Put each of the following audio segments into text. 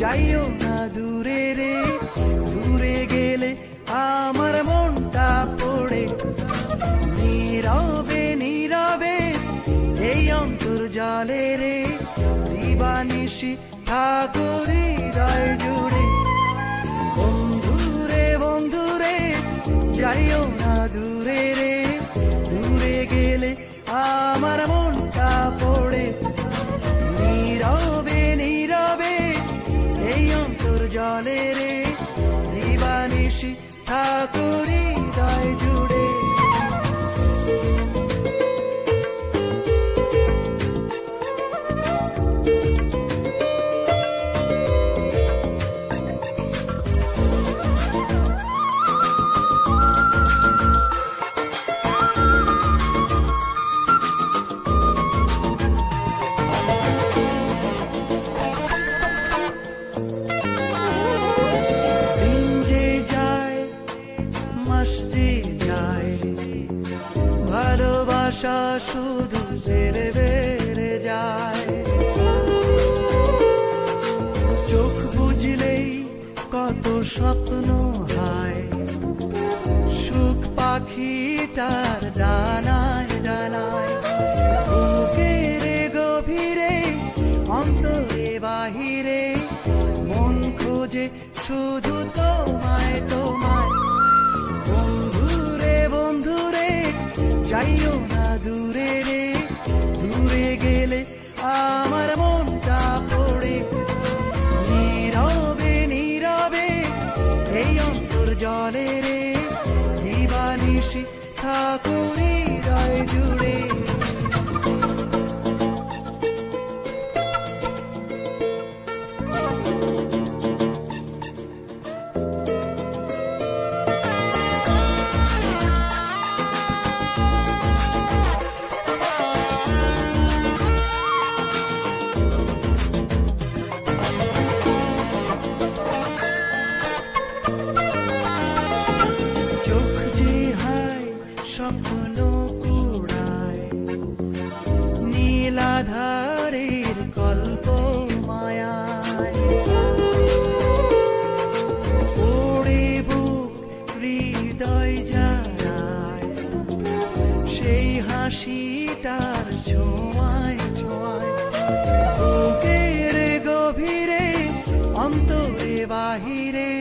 যাইও না দূরে রে, দূরে গেলে আমার মনটা পড়ে। নীরবে নীরবে এই অন্তর্জালে রে, দিবানিশি ঠাকুর হৃদয় জুড়ে। বন্ধুরে বন্ধুরে যাইও না দূরে রে, দূরে গেলে আমার মনটা পড়ে। নীরবে নীরবে এই অন্তর্জালে রে, দিবানিশি ঠাকুর হৃদয় জুড়ে। ভালোবাসা শুধু বেড়ে বেড়ে যায়, চোখ বুঝলেই কত স্বপ্ন হয়। সুখ পাখিটার ডানায় ডানায়, বুকের গভীরে অন্তরে বাহিরে, মন খোঁজে শুধু তোমায় তোমায়। বন্ধুরে বন্ধুরে যাইও না দূরে রে, দূরে গেলে আমার মনটা পড়ে। নীরবে নীরবে এই অন্তর্জালে রে, দিবানিশি ঠাকুর হৃদয় জুড়ে। স্বপ্ন কুড়ায় নীলাধারের কল্প মায়ায়, ওড়ে বুক হৃদয় জানায়, সেই হাসিটার ছোঁয়ায় ছোঁয়ায়। বুকের গভীরে অন্তরে বাহিরে,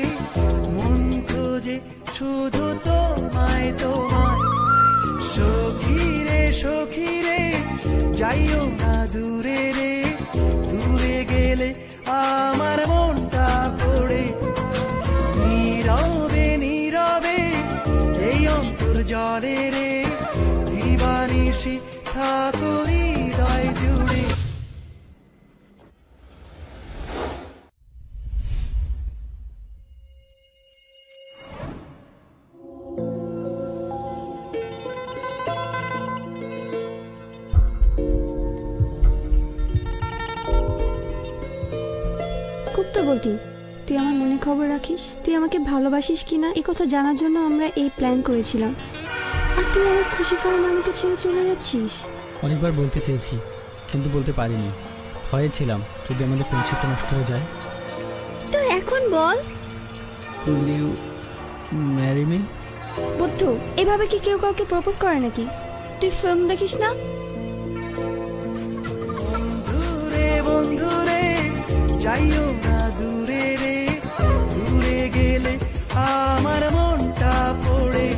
মন খোঁজে শুধু তোমায় তোমায়। সখীরে সখীরে যাইও না দূরে রে, দূরে গেলে আমার মনটা পড়ে। নীরবে নীরবে এই অন্তর্জালে রে, দিবানিশি ঠাকুর হৃদয় জুড়ে। খুব তো বলতি তুই আমার মনে খবর রাখিস, তুই আমাকে ভালোবাসিস কিনা এই কথা জানার জন্য আমরা এই প্ল্যান করেছিলাম। আর তুই আমার খুশি কারণে আমাকে ছেড়ে চলে যাচ্ছিস। অনেকবার বলতে চেয়েছি কিন্তু বলতে পারিনি, ভয়ে ছিলাম যদি আমাদের ফ্রেন্ডশিপটা নষ্ট হয়ে যায়। তো এখন বল, উইল ইউ ম্যারি মি? বুদ্ধু, এভাবে কি কেউ কাউকে প্রপোজ করে নাকি? তুই ফিল্ম দেখিস না? বন্ধুরে বন্ধুরে যাইও না দূরে রে, দূরে গেলে আমার মনটা পড়ে।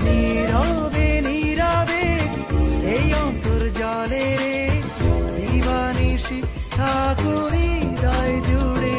নীরবে নীরবে এই অন্তর্জালে রে, দিবানিশি ঠাকুর হৃদয় জুড়ে।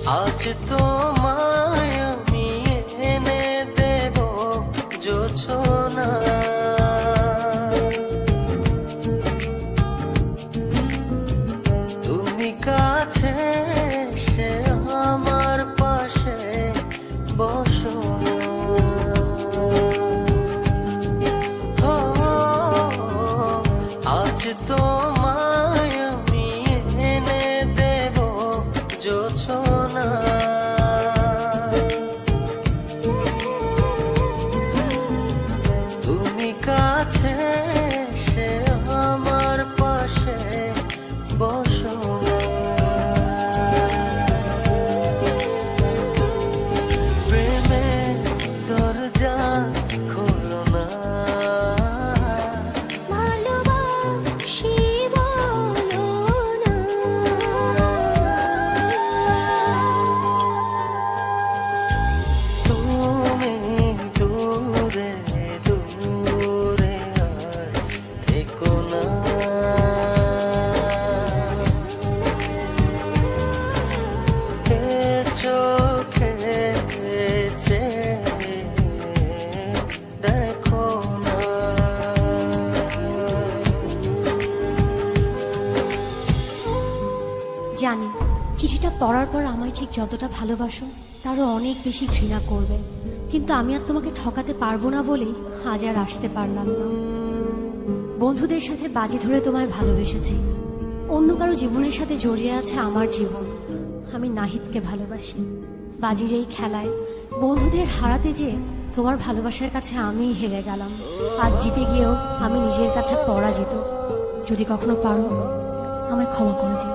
আজ তোমায় আমি এনে দেব জোছনা, তুমি কাছে এসে আমার পাশে বসো না। ও, আজ তোমায় আমি এনে দেব জোছনা, তুমি কাছে এসে আমার পাশে বসো না। প্রেমের দরজা খোলো না, ভালোবাসি বলো না। তুমি দূরে দূরে আর থেকো না। এ চোখে চেয়ে দেখো না। জানি চিঠিটা পড়ার পর আমায় ঠিক যতটা ভালোবাসো তারও অনেক বেশি ঘৃণা করবে, কিন্তু আমি আর তোমাকে ঠকাতে পারবো না বলেই আজ আর আসতে পারলাম না। বন্ধুদের সাথে বাজি ধরে তোমায় ভালোবেসেছি, অন্য কারো জীবনের সাথে জড়িয়ে আছে আমার জীবন। আমি নাহিদকে ভালোবাসি। বাজির এই খেলায় বন্ধুদের হারাতে যেয়ে তোমার ভালোবাসার কাছে আমিই হেরে গেলাম। আজ জিতে গিয়েও আমি নিজের কাছে পরাজিত। যদি কখনো পারো আমায় ক্ষমা করে দিও।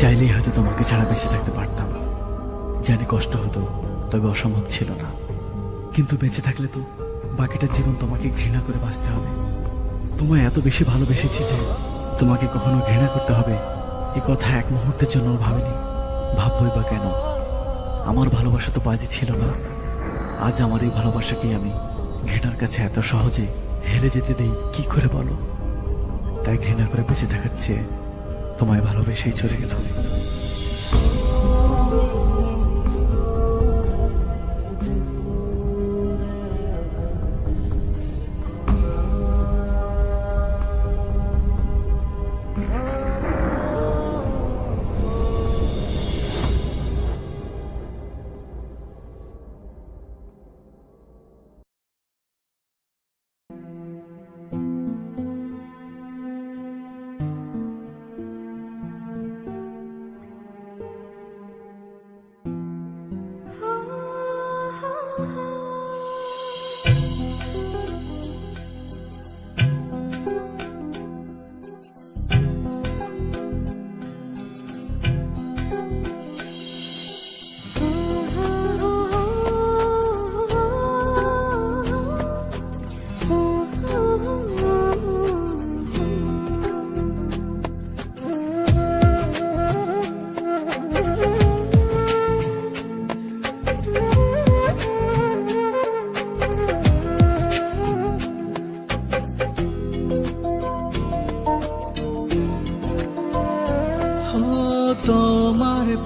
চাইলেই হয়তো তোমাকে ছাড়া বেঁচে থাকতে পারতাম। জানি কষ্ট হতো, তবে অসম্ভব ছিল না। কিন্তু বেঁচে থাকলে তো বাকিটা জীবন তোমাকে ঘৃণা করে বাঁচতে হবে। তোমায় এত বেশি ভালোবেসেছি যে তোমাকে কখনো ঘৃণা করতে হবে এ কথা এক মুহূর্তের জন্য ভাবিনি। ভাববই বা কেন? আমার ভালোবাসা তো বাজি ছিল না। আজ আমার এই ভালোবাসাকে আমি ঘৃণার কাছে এত সহজে হেরে যেতে দেই কি করে বলো? তাই ঘৃণা করে বেঁচে থাকার চেয়ে তোমায় ভালোবেসেই চলে গেল।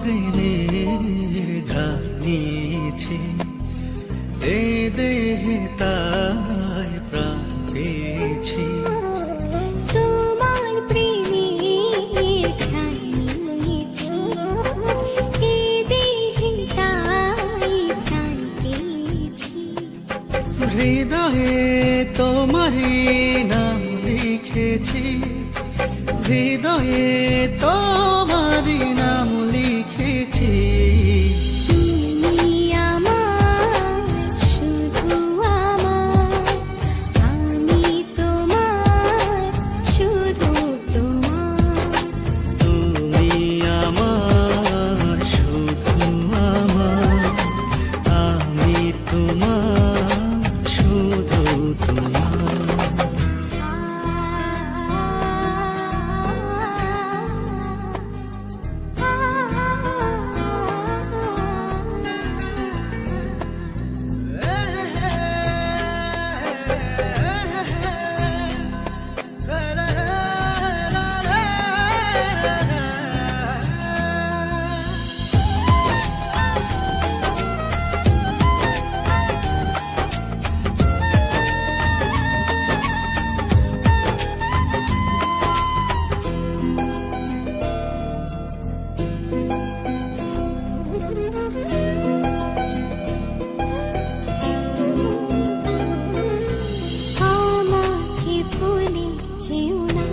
প্রেমের ঘানিয়েছি এ দেহে তাই প্রাণ পেয়েছি। তোমার প্রেমের ঘ্রাণ নিয়েছি, এ দেহে তাই প্রাণ পেয়েছি। হৃদয়ে তোমারই নাম লিখেছি, হৃদয়ে তোমারই নাম লিখেছি। তুমি আমার, শুধু আমার, আমি তোমার, শুধু তোমার। তুমি আমার, শুধু আমার, আমি তোমার, শুধু তোমার। আমাকে ভুলে যেও না,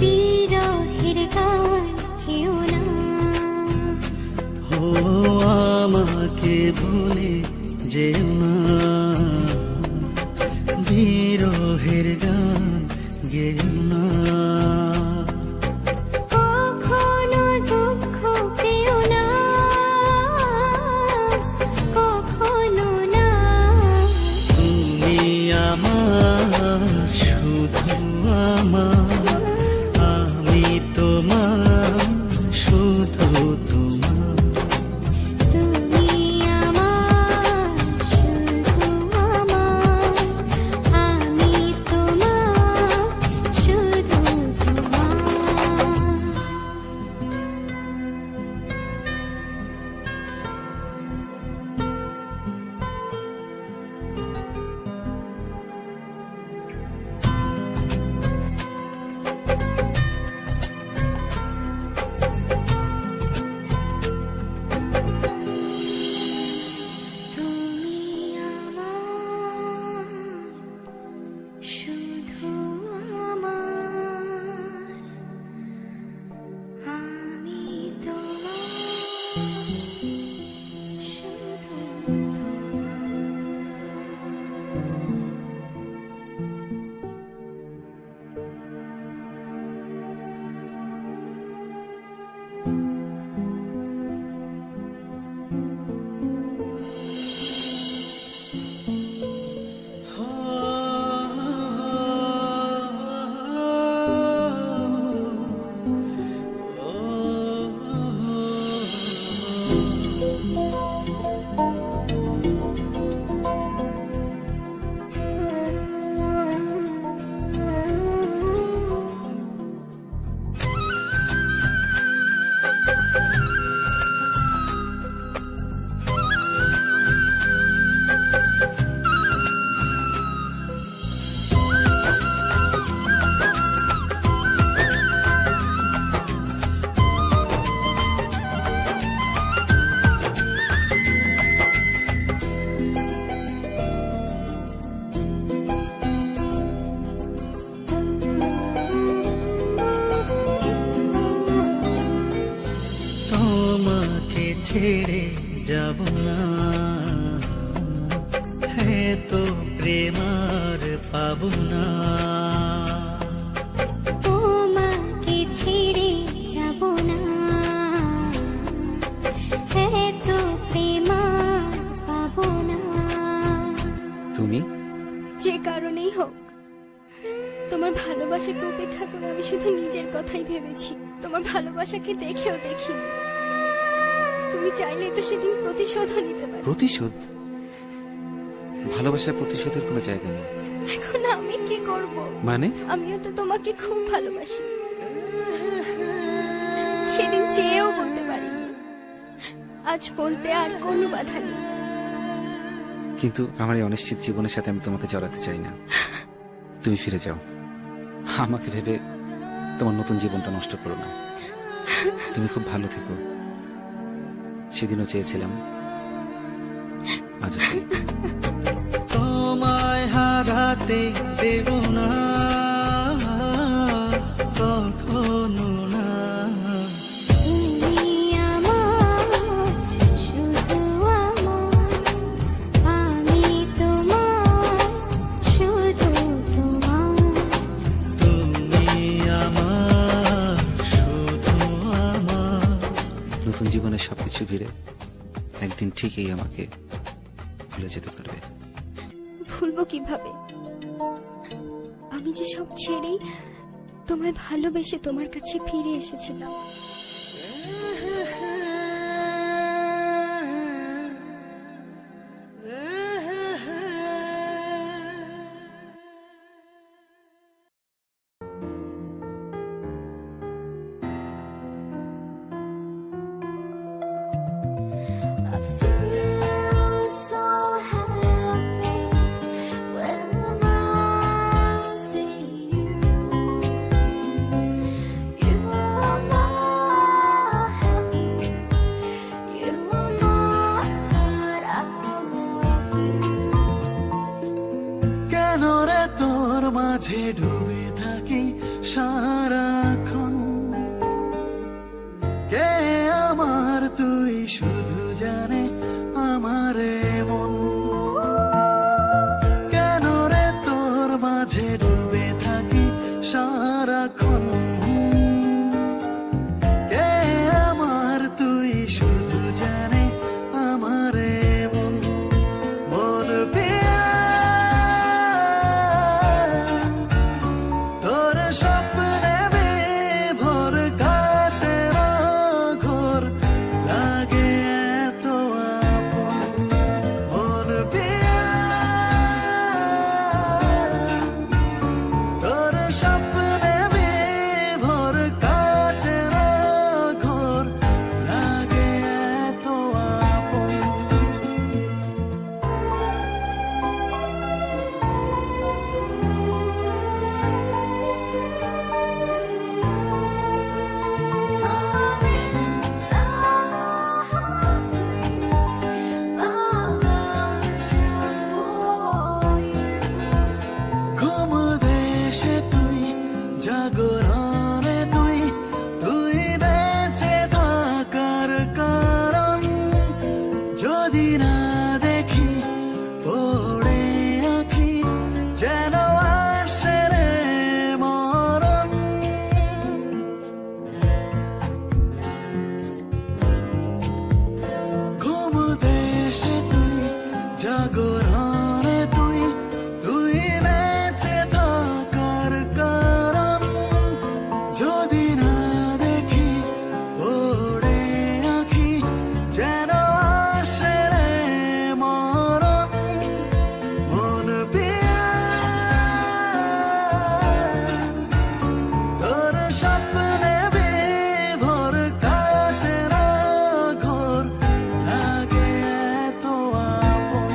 বিরহের গান কেউ না। ও আমাকে ভুলে যেও না, বিরহের গান গেও না। কখনো দুঃখ পেও না, কখনো না। তুমি আমার, শুধু আমার, আমি তোমার, শুধু তোমার। তুমি আমার, শুধু আমার, আমি তোমার, শুধু তোমার। তুমি আমার, শুধু আমার, আমি তোমার, শুধু তোমাকে ছেড়ে যাব না, হ্যাঁ তো প্রেম আর পাবো না। তোমাকে ছেড়ে যাব না, এত প্রেম আর পাবো না। তুমি যে কারণেই হোক, তোমার ভালোবাসাকে উপেক্ষা করে আমি শুধু নিজের কথাই ভেবেছি, তোমার ভালোবাসাকে দেখেও দেখিনি। তুমি চাইলে তো সেদিন প্রতিশোধও নিতে পারো। প্রতিশোধ? ভালোবাসার প্রতিশোধের কোনো জায়গা নেই। এখন আমি কি করব? মানে? আমিও তো তোমাকে খুব ভালোবাসি। সেদিন চেয়েও বলতে পারিনি। আজ বলতে আর কোনো বাধা নেই। কিন্তু আমার এই অনিশ্চিত জীবনের সাথে আমি তোমাকে জড়াতে চাই না। তুমি ফিরে যাও, আমাকে ভেবে তোমার নতুন জীবনটা নষ্ট করো না। তুমি খুব ভালো থেকো। সেদিনও চেয়েছিলাম, আজও চাই। তোমায় হারাতে দেব না কখনো না। তুমি আমার, শুধু আমার, আমি তোমার, শুধু তোমার। তুমি আমার, শুধু আমার। নতুন জীবনের সবকিছু ভিড়ে একদিন ঠিকই আমাকে ভুলে যেতে পারবে। ভুলবো কিভাবে? আমি যে সব ছেড়েই তোমায় ভালোবেসে তোমার কাছে ফিরে এসেছিলাম। কেন রে তোর মাঝে ডুবে থাকি সারাক্ষণ? কে আমার তুই শুধু জানে আমার মন। কেন রে তোর মাঝে ডুবে থাকি সারাক্ষণ? কে আমার তুই শুধু জানে আমার মন। মন পিয়া তোর স্বপ্নে বিভোর কাটে না ঘোর, লাগে এত আপন। মন পিয়া তোর স্বপ্নে বিভোর কাটে না ঘোর, লাগে এত আপন। ঘুম দেশে তুই, জাগরণে তুই, তুই বেঁচে থাকার কারণ। যদি না দেখি পড়ে আঁখি, যেন আসে রে মরণ। ঘুম দেশে তুই, জাগরণে তুই, তুই বেঁচে থাকার কারণ। যদি না দেখি পড়ে আঁখি, যেন আসে রে মরণ। মন পিয়া তোর স্বপ্নে বিভোর কাটে না ঘোর, লাগে এত আপন।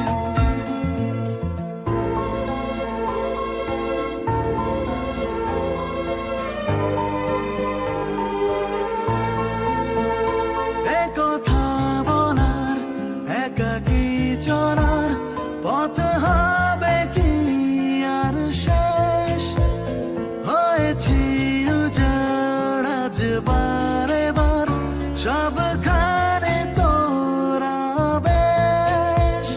এ কথা বলার, একাকী চলার পথ হবে কি আর শেষ? হয়েছি উজাড় আজ বারে বার, সবখানে তোরা বেশ।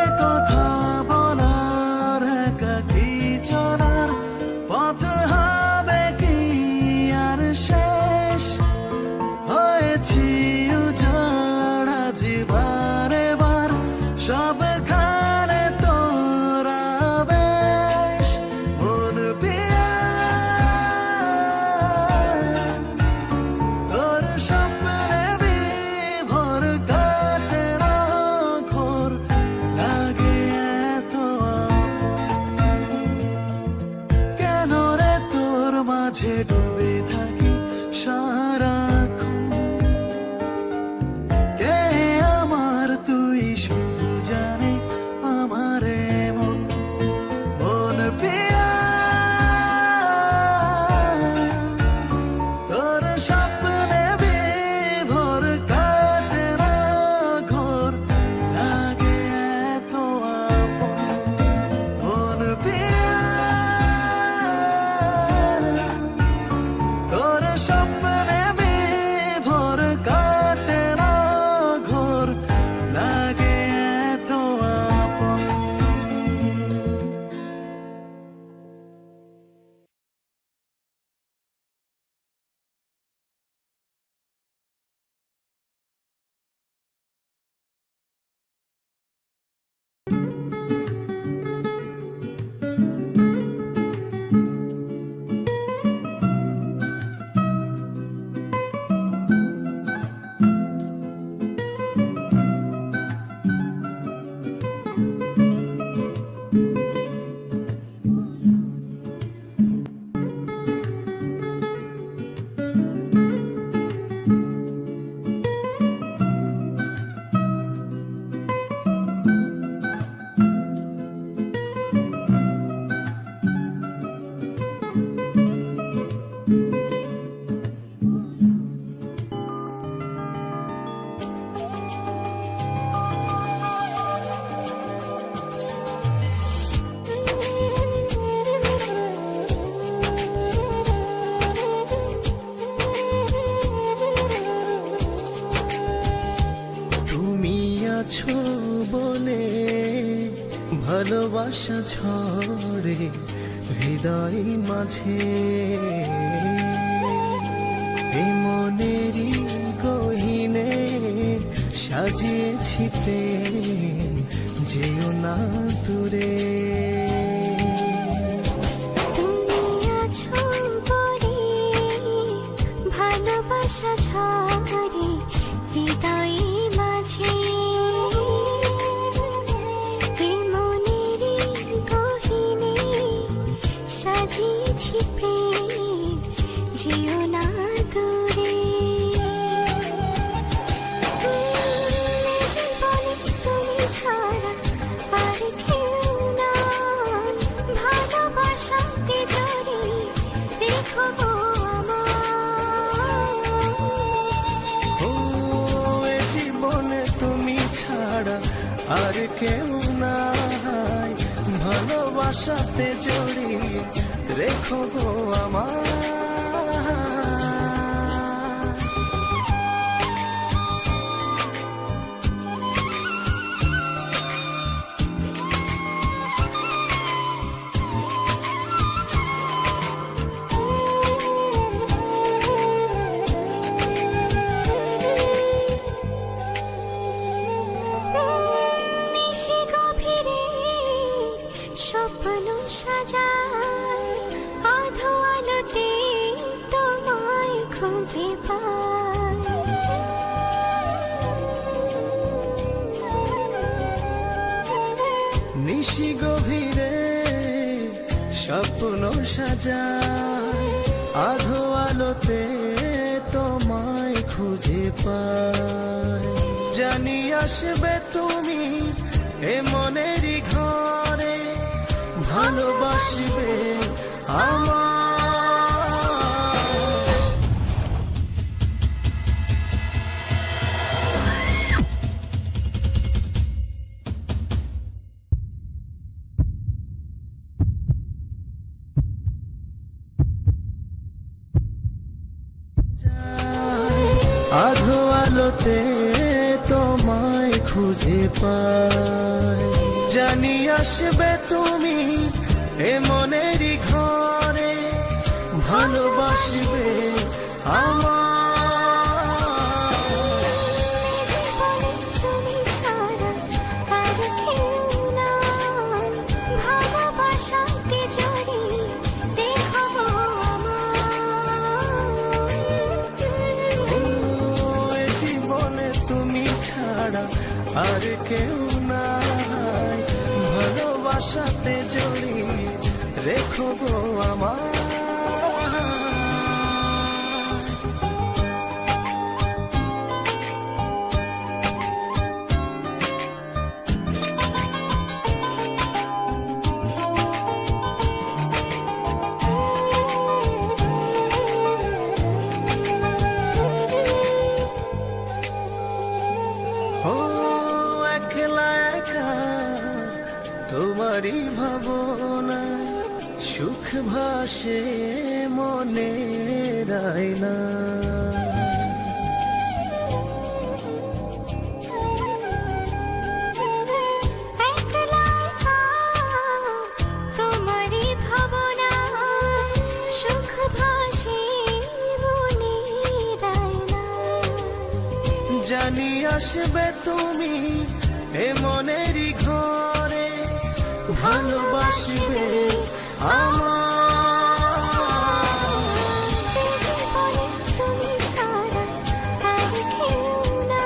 এ কথা বলার, একাকী চলার পথ হবে কি আর শেষ? হয়েছি উজাড় আজ বারে বার, সবখানে তোরা বেশ। মন পিয়া মাঝে ডুবে থাকি সারাক্ষণ। কে আমার তুই শুধু জানে আমার মন মন পিয়া তোর স্বপ্নে বিভোর কাটে না ঘোর লাগে এত আপন মন পিয়া তোর স্বপ্নে বিভোর কাটে না ঘোর লাগে এত আপন। তুমি আছো বলে ভালোবাসা ঝরে হৃদয় মাঝে এই মনেরই গহিনে সাজিয়েছি প্রেম যেও না দূরে। তুমি আছো বলে ভালোবাসা ঝরে হৃদয়ে মাঝে এই মনেরই গহিনে সাজিয়েছি প্রেম যেও না দূরে। বলে তুমি ছাড়া আর কেউ না ভালোবাসাতে জড়িয়ে রেখো গো ও এ জীবনে তুমি ছাড়া আর কেউ নাই ভালোবাসাতে জড়িয়ে রেখো গো আমার। নিশি গভীরে স্বপ্ন সাজায় আধো আলোতে তোমায় খুঁজে পাই। নিশি গভীরে স্বপ্ন সাজায় আধো আলোতে তোমায় খুঁজে পাই। জানি আসবে তুমি এ মনেরই ঘরে ভালোবাসবে আমার। আধো আলোতে তোমায় খুঁজে পাই। জানি আসবে তুমি এ মনেরই ঘরে ভালোবাসবে আমার। বলে তুমি ছাড়া আর কেউ নাই ভালোবাসাতে জড়িয়ে রেখো গো ও এ জীবনে তুমি ছাড়া আর কেউ নাই ভালোবাসাতে জড়িয়ে রেখো গো আমার। সে মনে রায়না। তোমারই ভাবনা সুখ ভাসে মনে রায়না। জানি আসবে তুমি এ মনেরই ঘরে, ভালোবাসবে আমার। তুমি ছাড়া আর কেউ না,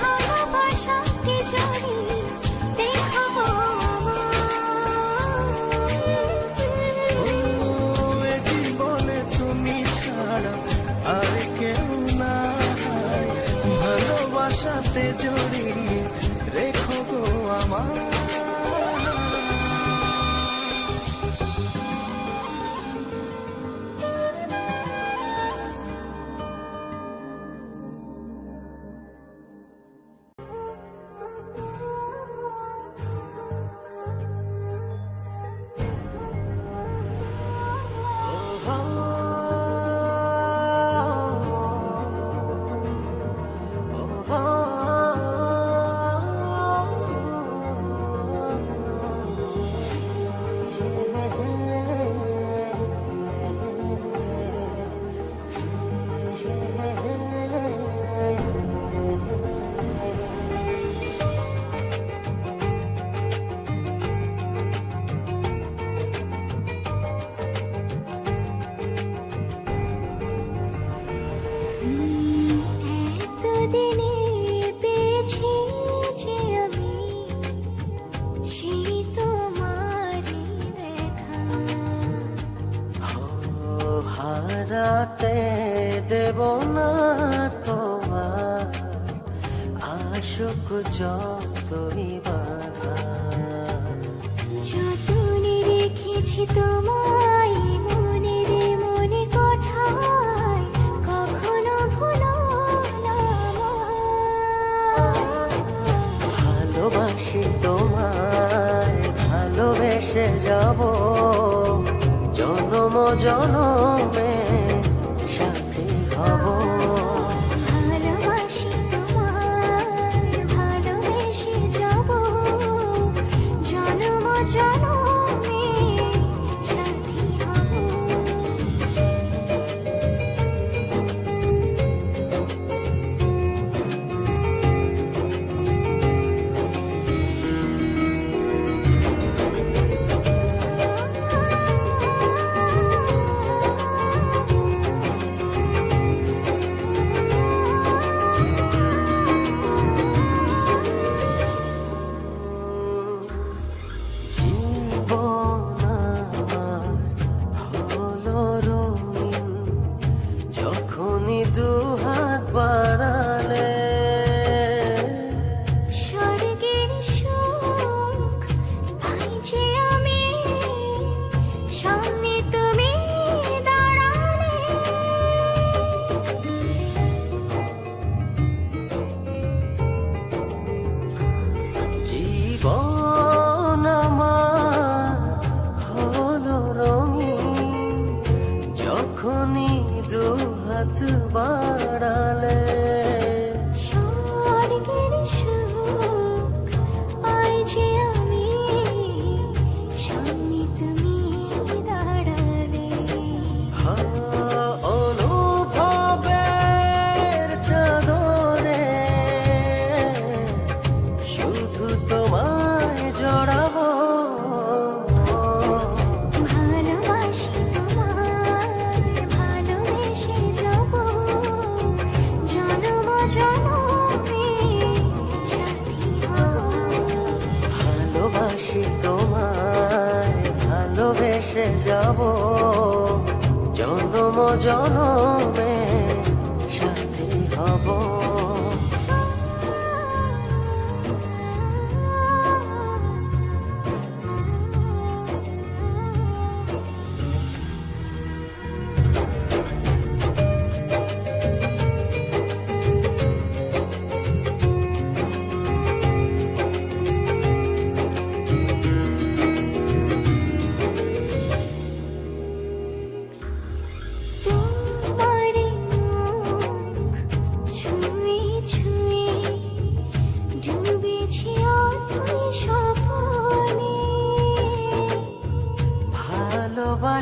ভালোবাসাকে জড়িয়ে দেখো ও, এ জীবনে তুমি ছাড়া আর কেউ নাই, ভালোবাসাতে জড়িয়ে রেখো গো আমার। এতদিনে পেয়েছি যে আমি সেই তোমারই দেখা। হারাতে দেব না তোমার আশুক যতই বাধা। যতনে রেখেছি তোমায় মনে রে মনে কোঠায়, কখনো ভুলো না ভালোবাসি তোমায়, ভালোবেসে যাব জনম জনমে সাথী হব। ভালোবাসি তোমায়, ভালোবেসে যাব জনম জনমে সাথী হব। জীবন আমার হলো রঙিন, যখনই দুহাত বাড়ালে। স্বর্গের সুখ পাই যে আমি, সামনে তুমি দাঁড়ালে। জীবন আমার হলো রঙিন, যখনই দুহাত বাড়ালে। স্বর্গের সুখ পাই যে আমি, সামনে তুমি দাঁড়ালে। অনুভবের চাদরে শুধু তোমায় জড়াবো। ভালোবাসি তোমায়, ভালোবেসে যাব জনম জনমে সাথী হব। ভালোবাসি তোমায়, ভালোবেসে যাব জনম জনমে সাথী হব।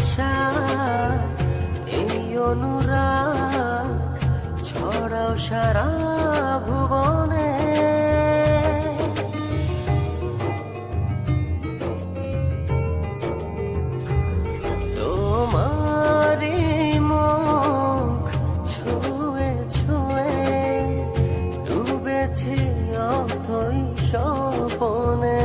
ভালোবাসা এই অনুরাগ ছড়াও সারা ভুবনে। তোমারি মুখ ছুঁয়ে ছুঁয়ে ডুবেছি অথই স্বপনে।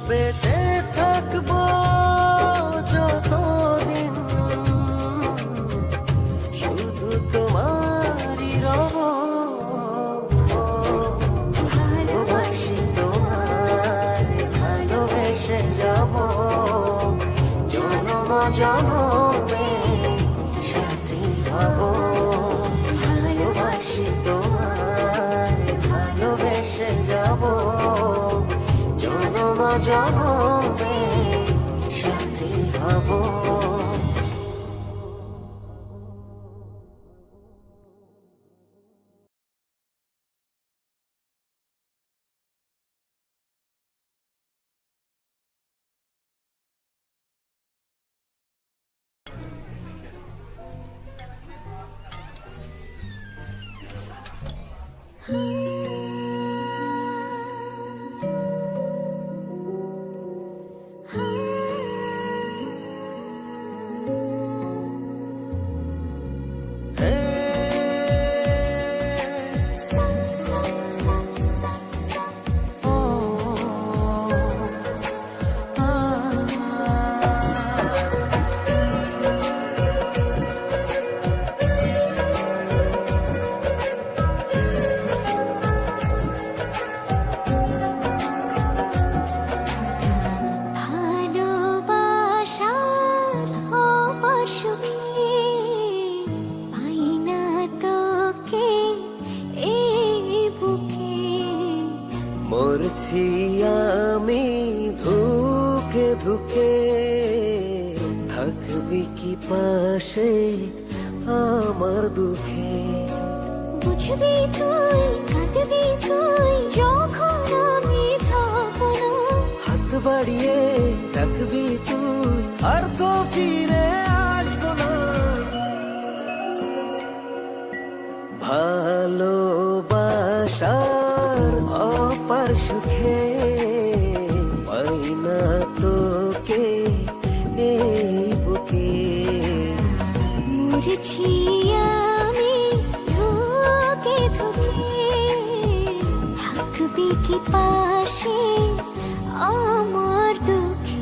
বেঁচে থাকবো যতদিন শুধু তোমারই রব। ভালোবাসি তোমায় ভালোবেসে যাব জনম জনমে সাথী হব। ভালোবাসি তোমায় ভালোবেসে যাব জনম জনমে সাথী হব। মরছি আমি ধুকে ধুকে থাকবি কি পাশে আমার দুঃখে। বুঝবি তুই কাঁদবি তুই যখন আমি থাকবো না। হাত বাড়িয়ে ডাকবি তুই আর তো ফিরে আসবো না। ভালোবাসার অপার সুখে পাই না তোকে এই বুকে। মরছি আমি ধুকে ধুকে থাকবি কি পাশে আমার দুঃখে।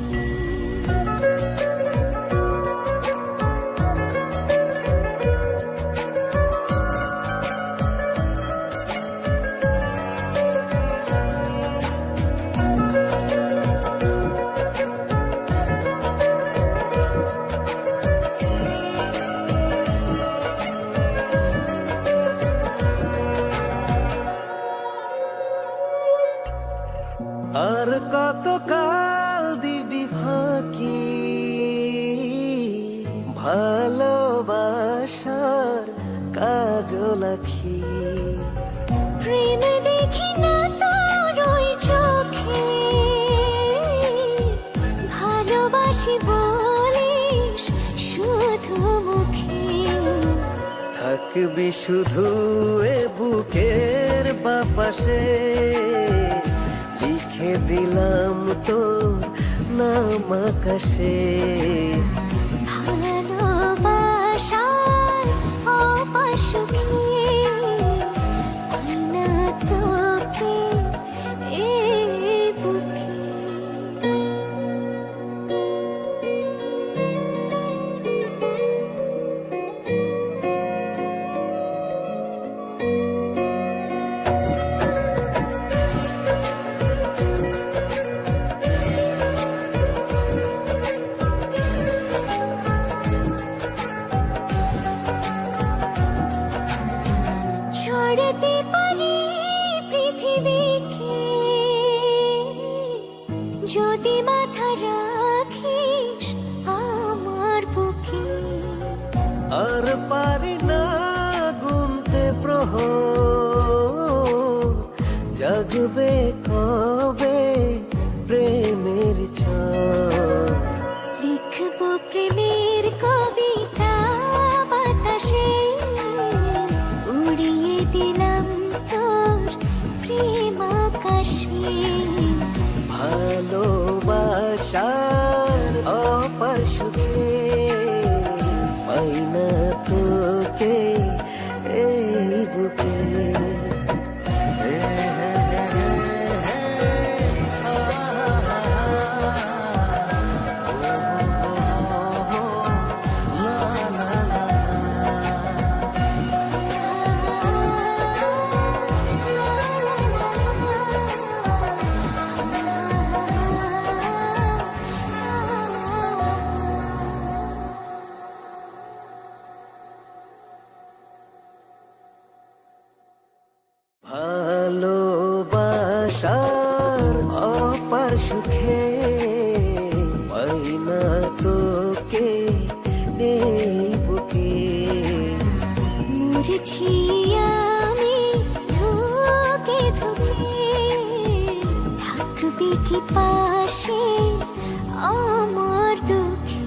আর কতকাল দিবি ফাঁকি ভালোবাসার কাজল আঁখি। প্রেম দেখি না তোর ওই চোখে ভালোবাসি বলিস শুধু মুখে। থাকবি শুধু এ বুকের বাপাশে লিখে দিলাম তোর নাম আকাশে। ভালোবাসার অপার সুখে পাই না তোকে এই বুকে। ছড়াতে পারি পৃথিবীকে যদি মাথা রাখিস আমার বুকে। আর পারি না গেছি আমি ধুকে ধুকে, থাকবি কি পাশে আমার দুঃখে।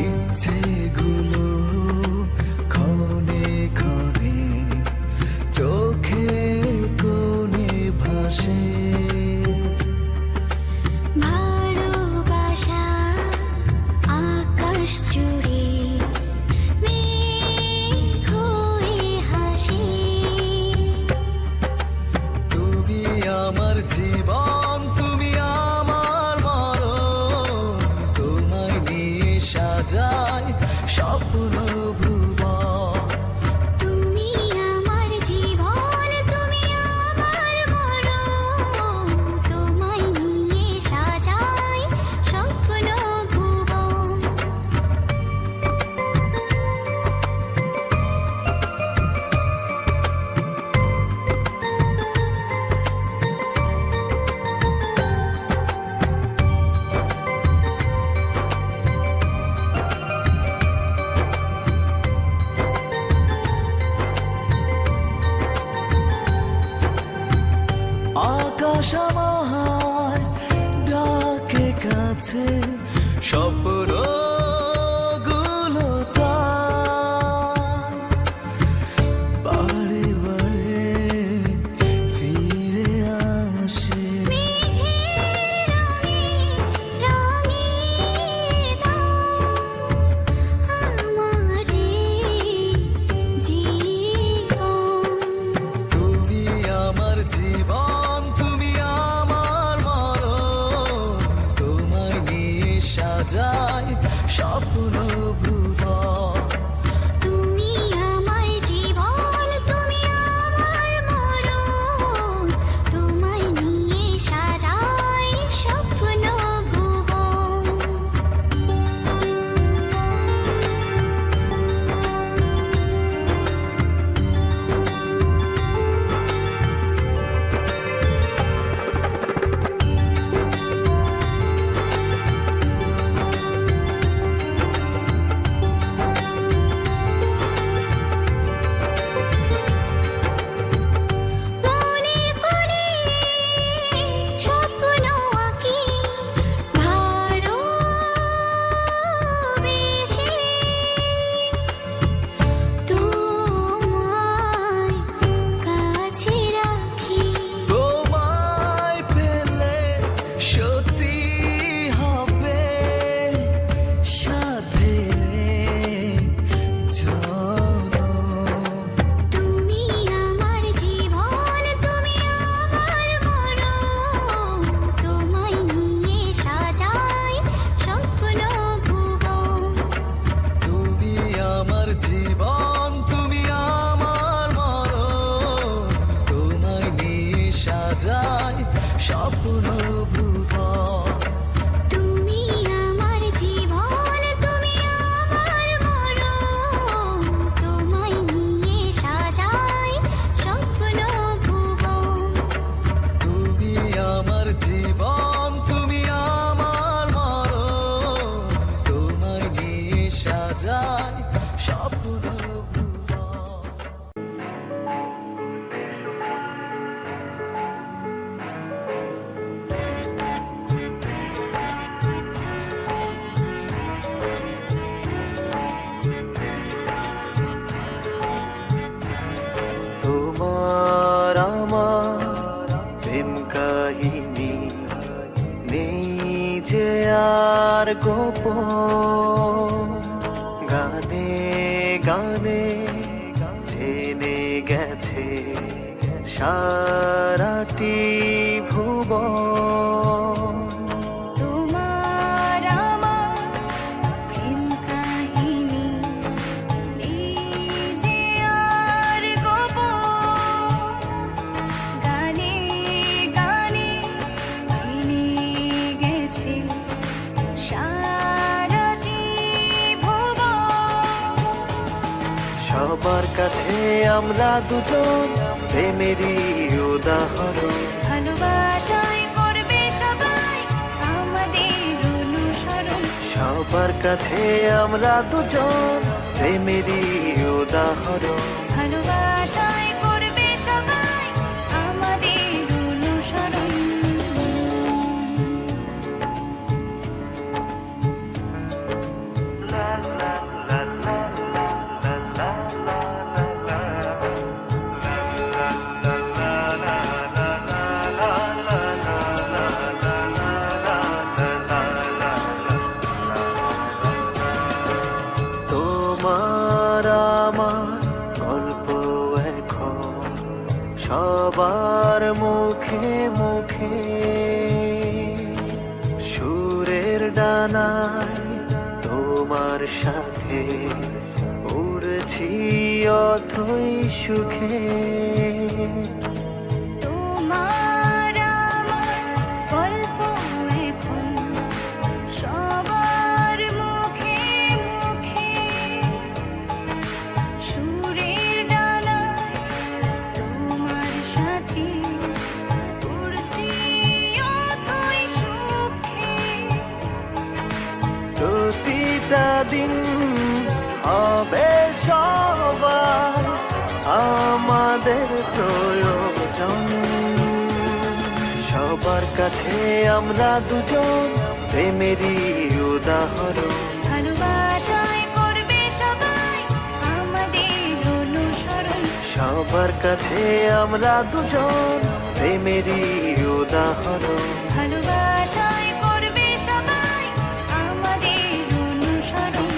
ইচ্ছেগুলো ক্ষণে ক্ষণে চোখের কোণে ভাসে, ভালোবাসা আকাশ জুড়ে মেঘ হয়ে হাসে। তুমি আমার জীবন, তুমি আমার মরণ, তোমায় নিয়ে সাজাই স্বপ্ন ভুবন। তুমি আমার জীবন, তুমি আমার মরণ, তোমায় নিয়ে সাজাই স্বপ্ন ভুবন। আকাশ আমার ডাকে কাছে, স্বপ্ন গুলো তার বারে বারে ফিরে আসে। মেঘের রঙে রঙিয়ে দাও আমারে জীবন। তুমি আমার জীবন, তুমি আমার মরণ, তোমায় নিয়ে সাজাই স্বপ্ন ভুবন। তুমি আমার জীবন, তুমি আমার মরণ, তোমায় নিয়ে সাজাই স্বপ্ন ভুবন। যে আর গোপন গানে গানে জেনে গেছে সারাটি ভুবন। তোমার আমার প্রেম কাহিনী এই যে আর গোপন গানে গানে জেনে গেছে সারাটি ভুবন। সবার কাছে আমরা দুজন প্রেমেরই উদাহরণ। ভালোবাসায় করবে সবাই আমাদের অনুসরণ। সবার কাছে আমরা দুজন প্রেমেরই উদাহরণ। ভালোবাসায় করবে সবাই আমাদের অনুসরণ। তোমার আমার গল্প এখন সবার মুখে মুখে। সুরের ডানায় তোমার সাথে উড়ছি অথই সুখে। তোমার আমার গল্প এখন সবার মুখে মুখে। সুরের ডানায় তোমার সাথে উড়ছি অথই সুখে। প্রতিটা দিন হবে সবার আমাদের প্রয়োজন। সবার কাছে আমরা দুজন প্রেমেরই উদাহরণ। ভালোবাসায় করবে সবাই আমাদের অনুসরণ। সবার কাছে আমরা দুজন প্রেমেরই উদাহরণ। ভালোবাসায় করবে সবাই আমাদের অনুসরণ।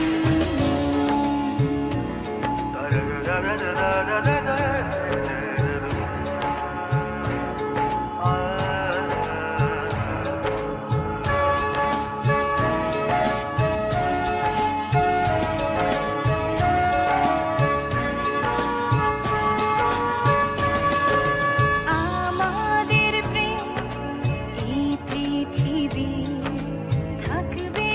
আমাদের প্রেম এই পৃথিবী থাকবে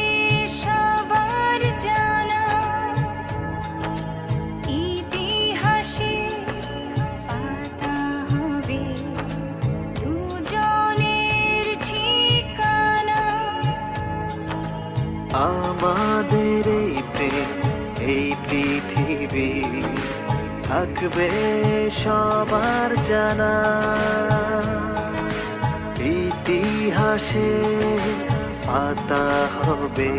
সবার জানা। ইতিহাসে পাতা হবে দুজনের ঠিকানা। আমাদের এই প্রেম এই পৃথিবী থাকবে সবার জানা। ইতিহাসে পাতা হবে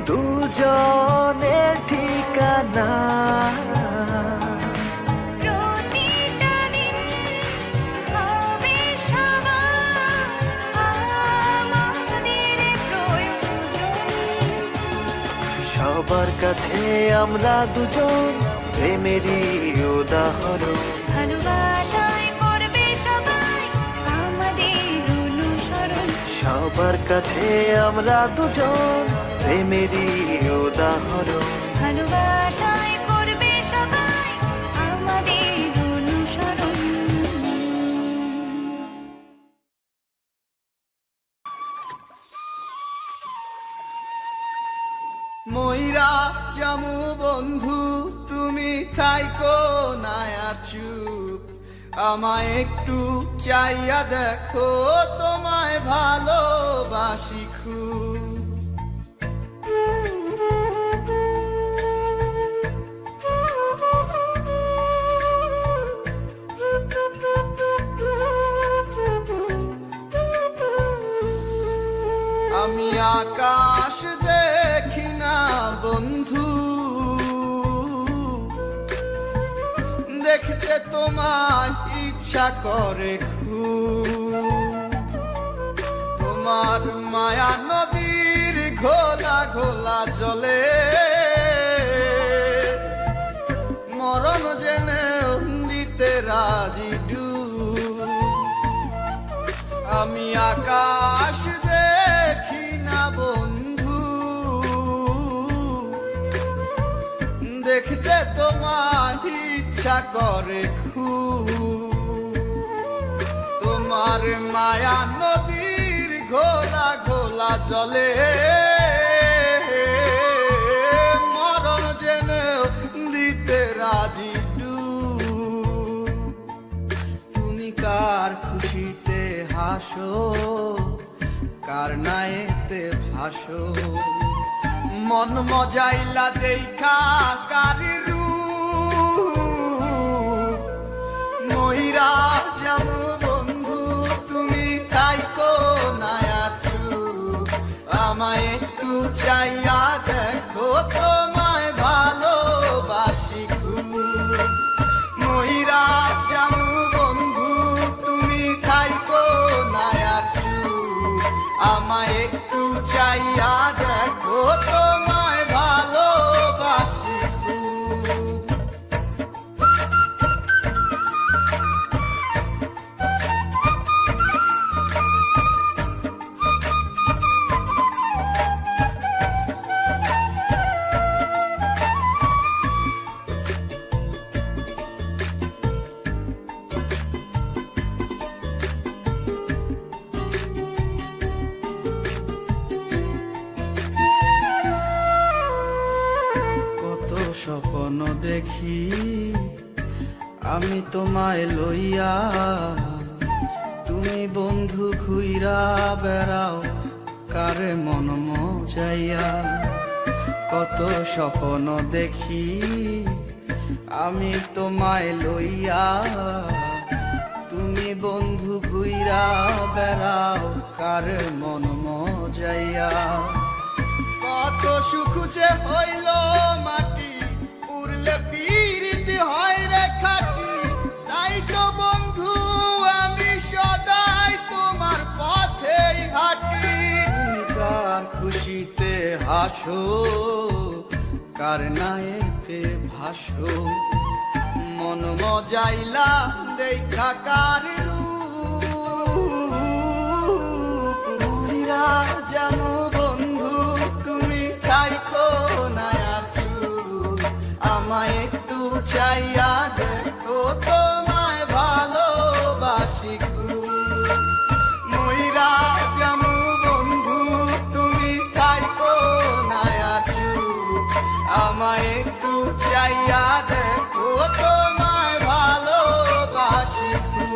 দুজনের ঠিকানা। প্রতিটা দিন হবে সবার আমাদের প্রয়োজন। সবার কাছে আমরা দুজন প্রেমেরই উদাহরণ। ভালোবাসায় করবে সবাই আমাদের অনুসরণ। সবার কাছে আমরা দুজন প্রেমেরই উদাহরণ। ভালোবাসায় করবে সবাই আমাদের অনুসরণ। ময়রা জামু বন্ধু তুমি থাইকো নায়ার চুপ। আমায় একটু চাইয়া দেখো তোমায় ভালোবাসি খুব। আমি আকাশ দেখি না বন্ধু, দেখতে তোমার ইচ্ছা করে খুব। তোমার মায়া নদীর ঘোলা ঘোলা জলে মরণ জেনে দিতে রাজি ডুব। আমি আকাশ দেখি না বন্ধু, দেখতে তোমার ইচ্ছা করে খুব। তোমার মায়া নদীর ঘোলা ঘোলা জলে মরণ জেনে দিতে রাজি ডুব। তুমি কার খুশিতে হাসো, কার নায়েতে ভাসো, মন মজাইলা দেখা কারি রূপ। ময়রা যেমন বন্ধু তুমি তাইকো নায়া চুপ। আমায় একটু চাইয়া দেখো, তোমায় ভালোবাসি খুব। ময়রা যেমন বন্ধু তুমি তাইকো নায়া চুপ। আমায় একটু চাইয়া দেখো, তোমায় ভালোবাসি খুব। কত স্বপ্ন দেখি আমি তোমায় লইয়া, তুমি বন্ধু ঘুইরা বেড়াও কারে মন মজাইয়া। কত স্বপ্ন দেখি আমি তোমায় লইয়া, তুমি বন্ধু ঘুইরা বেড়াও কারে মন মজাইয়া। কত সুখ যে হইল মাটি, উড়লে পীড়িত হয় রে খাটি। তাই তো বন্ধু আমি সদাই তোমার পথেই হাঁটি। তুমি কার খুশিতে হাসো, কার নায়েতে ভাসো, মন মজাইলা দেখা কার রূপ। ময়রা জানো বন্ধু তুমি তাইকো নায়া চুপ। আমায় একটু চাইয়া দেখো, তোমায় ভালোবাসি খুব। ময়রা জানো বন্ধু তুমি তাইকো নায়া চুপ। আমায় একটু চাইয়া দেখো, তোমায় ভালোবাসি খুব।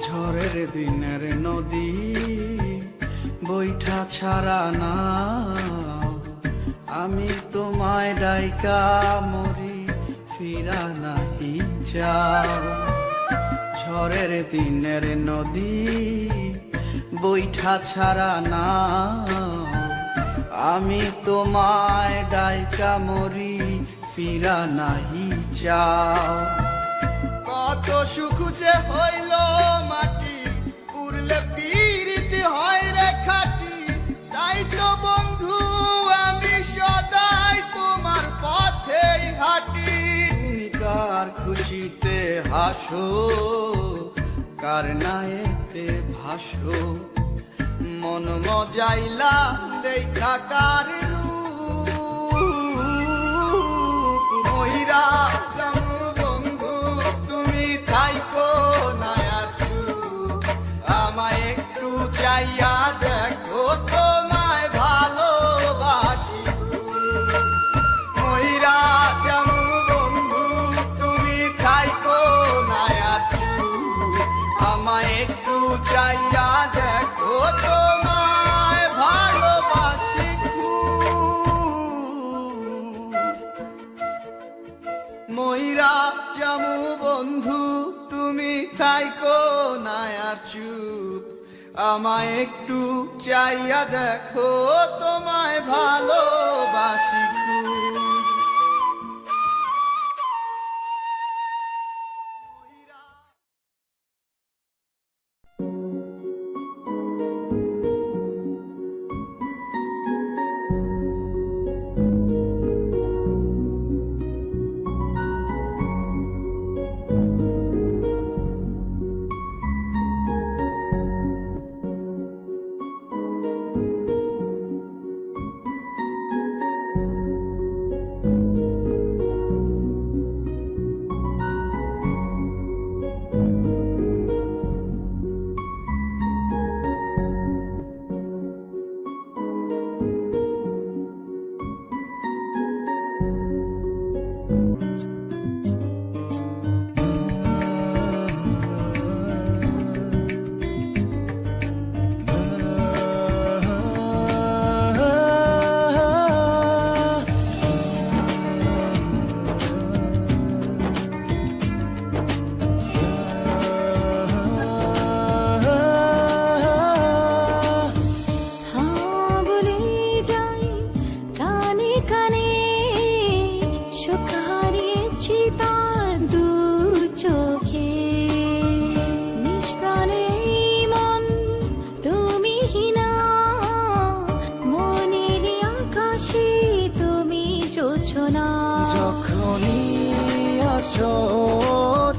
ঝড়ের দিনের নদী বৈঠা ছাড়া না, আমি তোমায় ডাইকা মরি ফিরা নাহি যাও। ঝড়ের দিনের নদী বৈঠা ছাড়া না, আমি তোমায় ডাইকা মরি ফিরা নাহি যাও। কত সুখ যে হইল মাটি, উড়লে পীড়িত হয় রে খাটি। তাই তো বন্ধু আমি সদাই তোমার পথেই হাঁটি। তুমি কার খুশিতে হাসো, কার নায়েতে ভাসো, মন মজাইলা দেখা কার রূপ। ময়রা জানো বন্ধু তুমি তাইকো নায়া চুপ। আমায় একটু চাইয়া দেখো, তোমায় ভালোবাসি খুব। ময়রা জানো বন্ধু তুমি তাইকো নায়া চুপ। আমায় একটু চাইয়া দেখো, তোমায় ভালোবাসি। আমায় একটু চাইয়া দেখো, তোমায় ভালোবাসি খুব।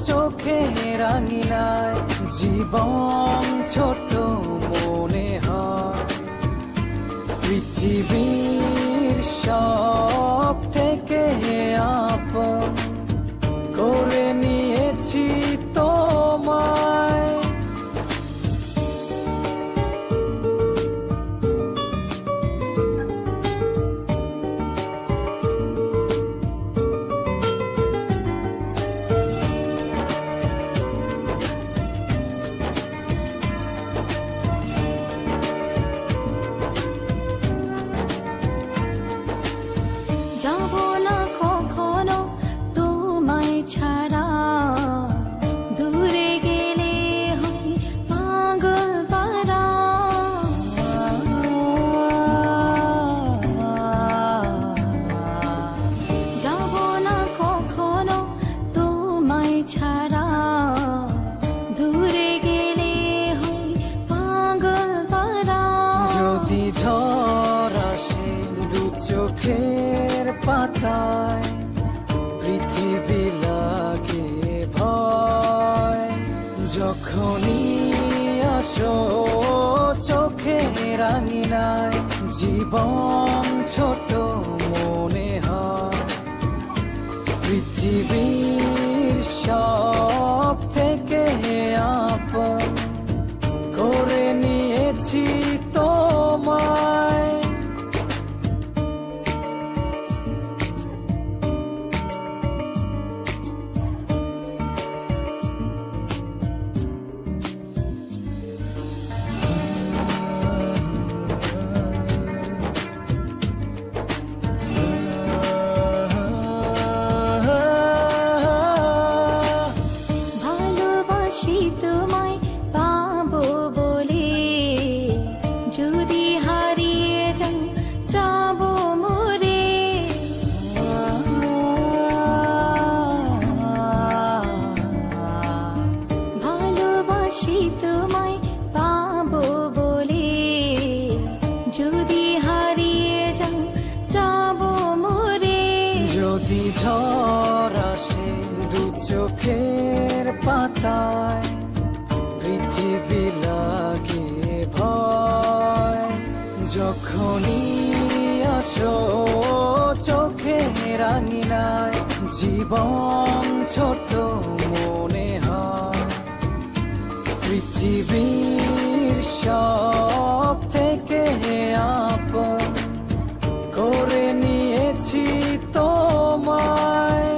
চোখে রাঙিনায় জীবন ছোট মনে হয়, পৃথিবীর সব থেকে আপন করে নিয়েছি তোমায়। যাব না কখনো তোমায় ছাড়া, দূরে গেলে হই পাগল পারা। যাব না কখনো তোমায় ছাড়া, দূরে গেলে হই পাগল পারা। যদি ঝড় আসে দু চোখের পাতায়, পৃথিবী লাগে ভয়। যখনই আসো চোখে রাঙিনায় জীবন ছোট মনে হয়, পৃথিবীর সব থেকে আপন করে নিয়েছি তোমায়। ভালোবাসি তোমায় পাবো বলে, যদি হারিয়ে যাই যাবো মরে। ভালোবাসি তোমায় পাবো বলে, যদি হারিয়ে যাই যাবো মরে। যদি ঝড় আসে দু চোখের পাতায়, পৃথিবী লাগে ভয়। যখনই আসো চোখে রাঙিনায় জীবন ছোট মনে হয়, পৃথিবীর সব থেকে আপন করে নিয়েছি তোমায়।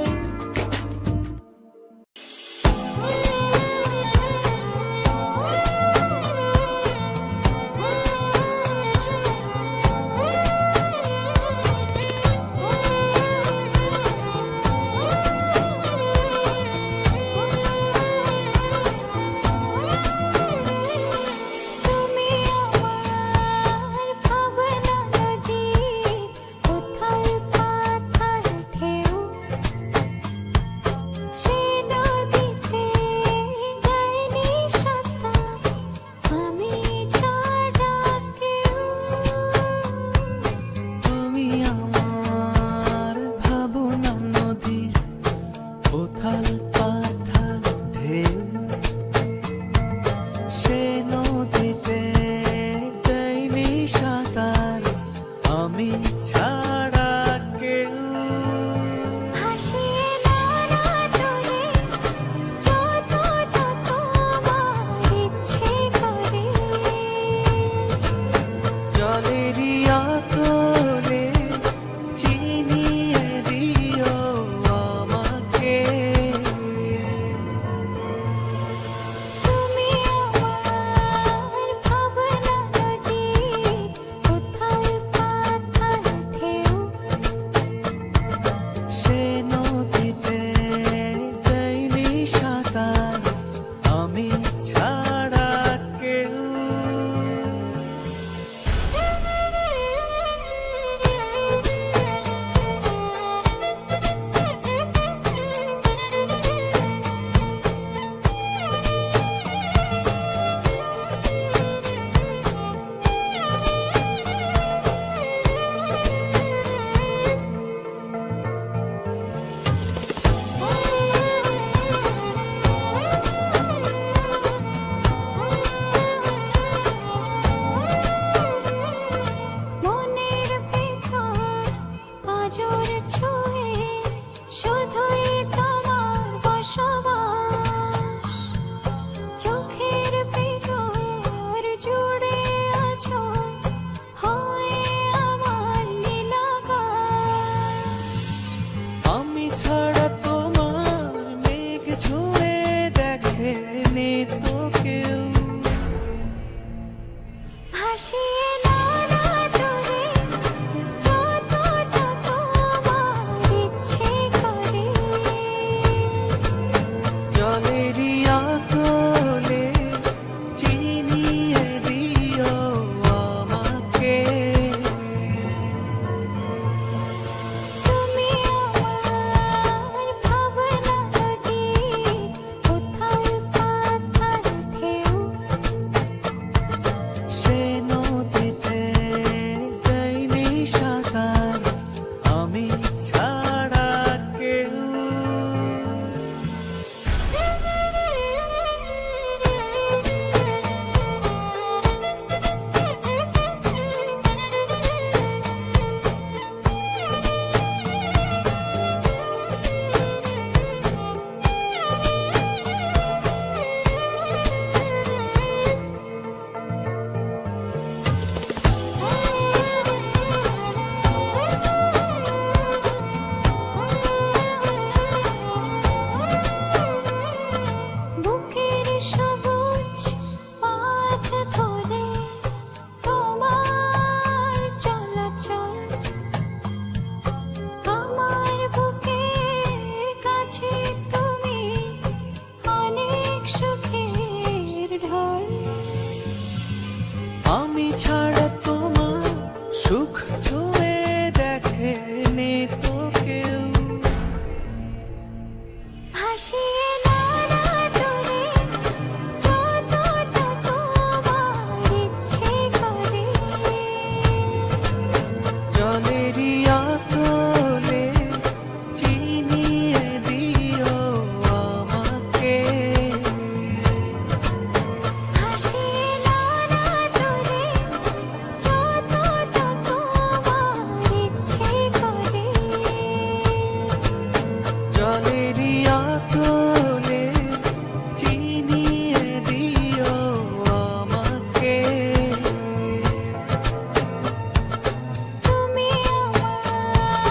ছাড়া কেউ হাসিয়ে না না তোরে যতটা তোমার ইচ্ছে করে জলেরই আতলে চিনিয়ে দিও আমাকে তুমি আমার ভাবনা নদী উথাল পাথাল ঢেউ সে নদীতে দেয়নি সাঁতার আমি ছাড়া কেউ মনের ভেতর আজর ছুঁয়ে শুধুই তোমার বসবাস চোখের ভেতর জুড়ে আছো হয়ে আমার নীলাকাশ আমি ছাড়া তোমার মেঘ ছুঁয়ে দেখেনি তো কেউ হাসিয়ে না না তোরে যতটা তোমার ইচ্ছে করে জলেরই আতলে চিনিয়ে দিও আমাকে তুমি আমার ভাবনা নদী উথাল পাথাল ঢেউ সে নদীতে দেয়নি সাঁতার আমি ছাড়া কেউ বুকের সবুজ পাথ ধরে তোমার চলাচল আমার বুকের কাছে তুমি অনেক সুখের ঢল আমি ছাড়া তোমার সুখ ছুঁয়ে দেখেনি তো কেউ হাসিয়ে না না তোরে যতটা তোমার ইচ্ছে করে জলেরই আতলে চিনিয়ে দিও আমাকে হাসিয়ে না না তোরে যতটা তোমার ইচ্ছে করে জলেরই আতলে চিনিয়ে দিও আমাকে তুমি আমার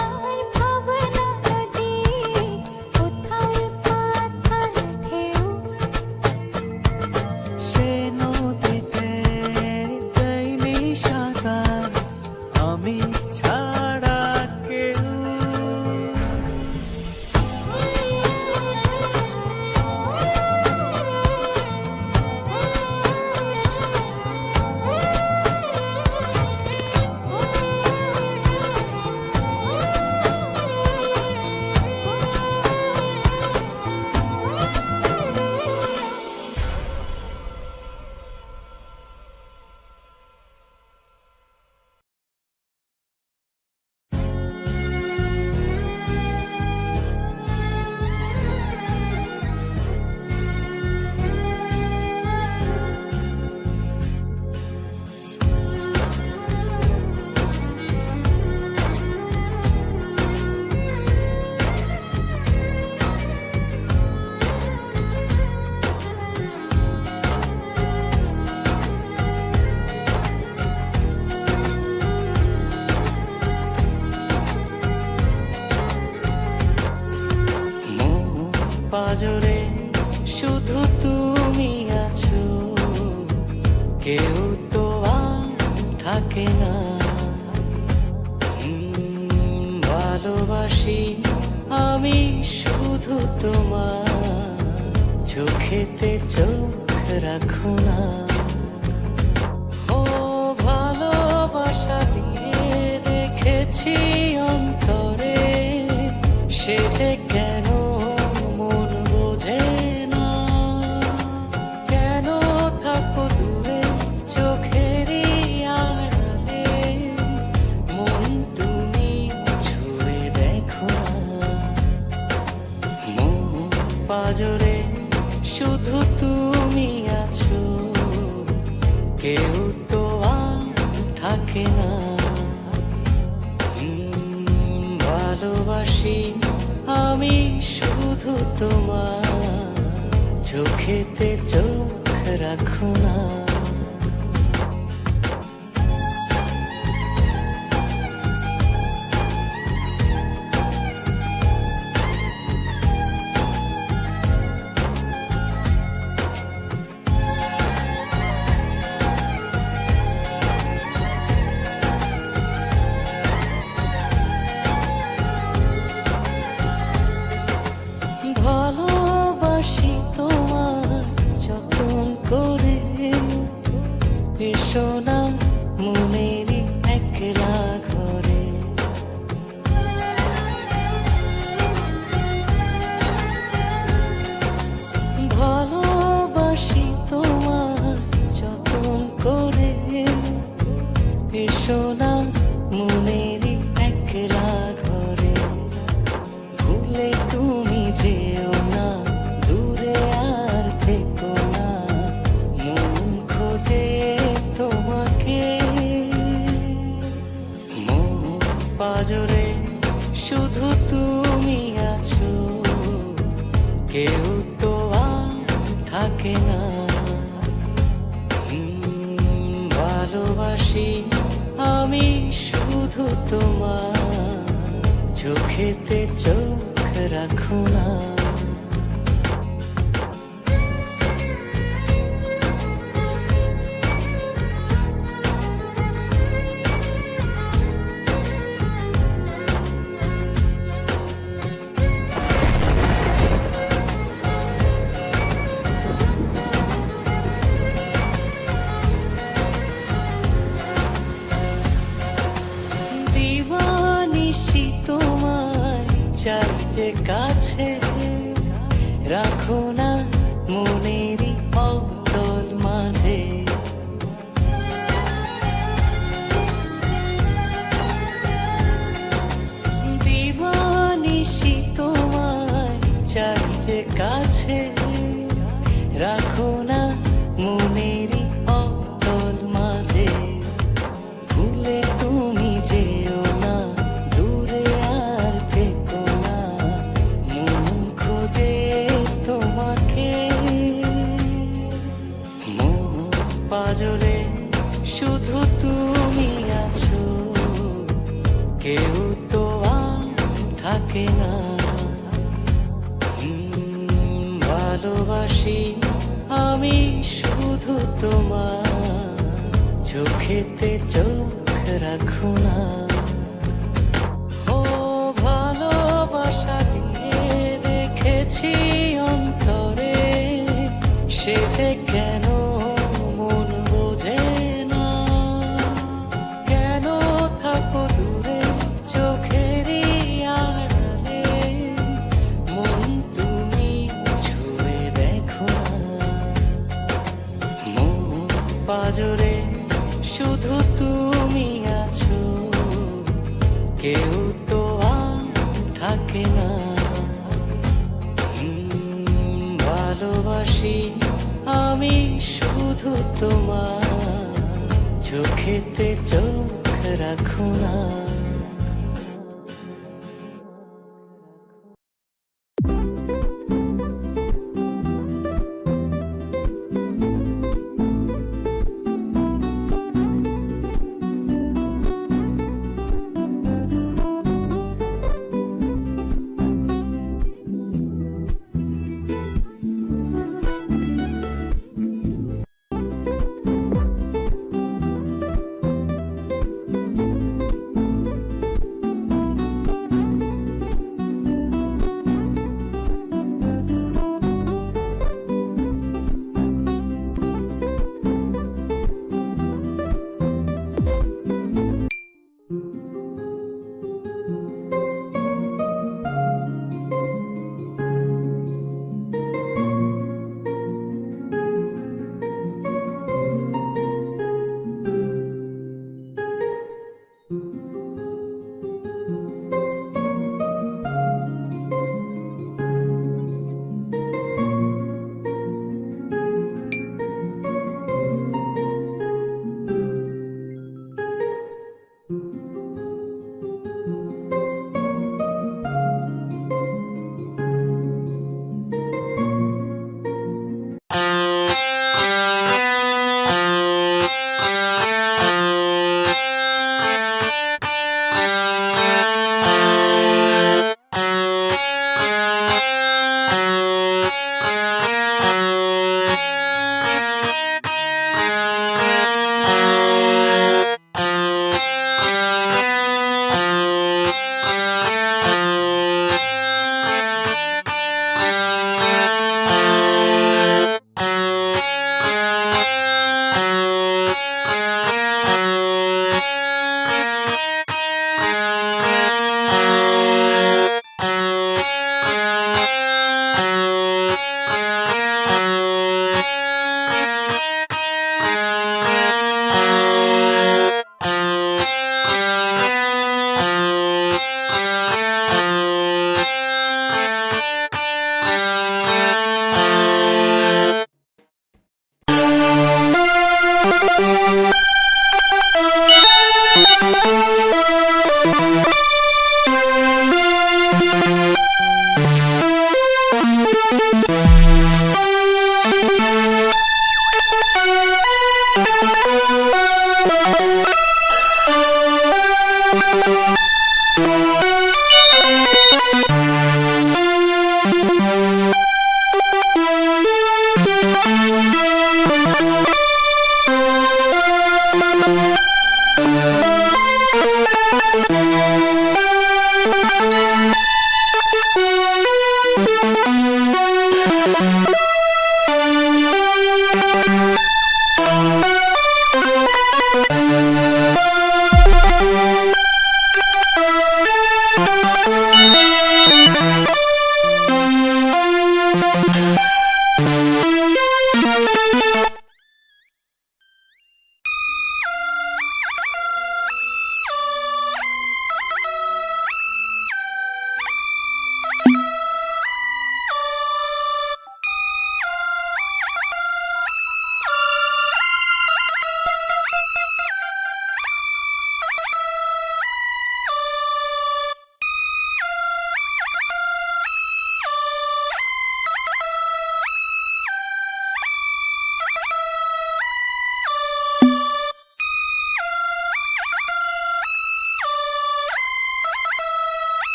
পাজরে শুধু তুমি আছো, কেউ তো আর থাকে না। ভালোবাসি আমি শুধু তোমার, চোখেতে চোখ রাখো না। ও ভালোবাসা দিয়ে রেখেছি অন্তরে, সে যে কেন মন বোঝে না। কেন থাকো দূরে চোখেরই আড়ালে, মন তুমি ছুঁয়ে দেখো না। মন পাজরে শুধু তুমি আছো, কেউ তো আর থাকে না। ভালোবাসি আমি শুধু তোমার, চোখেতে চোখ রাখো না। ভালোবাসি তোমার যতন করে, এসো না মনেরই একলা ঘরে। ভালোবাসি তোমার যতন করে, এসো না মনেরই একলা ঘরে। ভুলে তুমি যেও না, দূরে আর থেকো না, মন খোঁজে তোমাকে। মন পাজরে শুধু তুমি আছো, কেউ তো আর থাকে না। ভালোবাসি আমি শুধু তোমার, চোখেতে চোখ রাখো না। দিবানিশি তোমায় চাইতে কাছে, রাখো না মনেরই অতল মাঝে। দিবানিশি তোমায় চাইতে কাছে, রাখো না মনেরই অতল মাঝে। ভুলে তুমি যেও না, দূরে আর থেকো না, মন খোঁজে তোমাকে। মন পাজরে শুধু তুমি আছো, কেউ তো আর থাকে না। ভালোবাসি আমি শুধু তোমার, চোখেতে চোখ রাখো না। ও ভালোবাসা দিয়ে রেখেছি অন্তরে, সে যে কেন মন বোঝে না। কেন থাকো দূরে চোখেরই আড়ালে, মন তুমি ছুঁয়ে দেখো না। মন পাজরে শুধু তুমি আছো, কেউ তো আর থাকে না। ভালোবাসি আমি শুধু তোমার, চোখেতে চোখ রাখো না।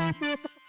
Thank you.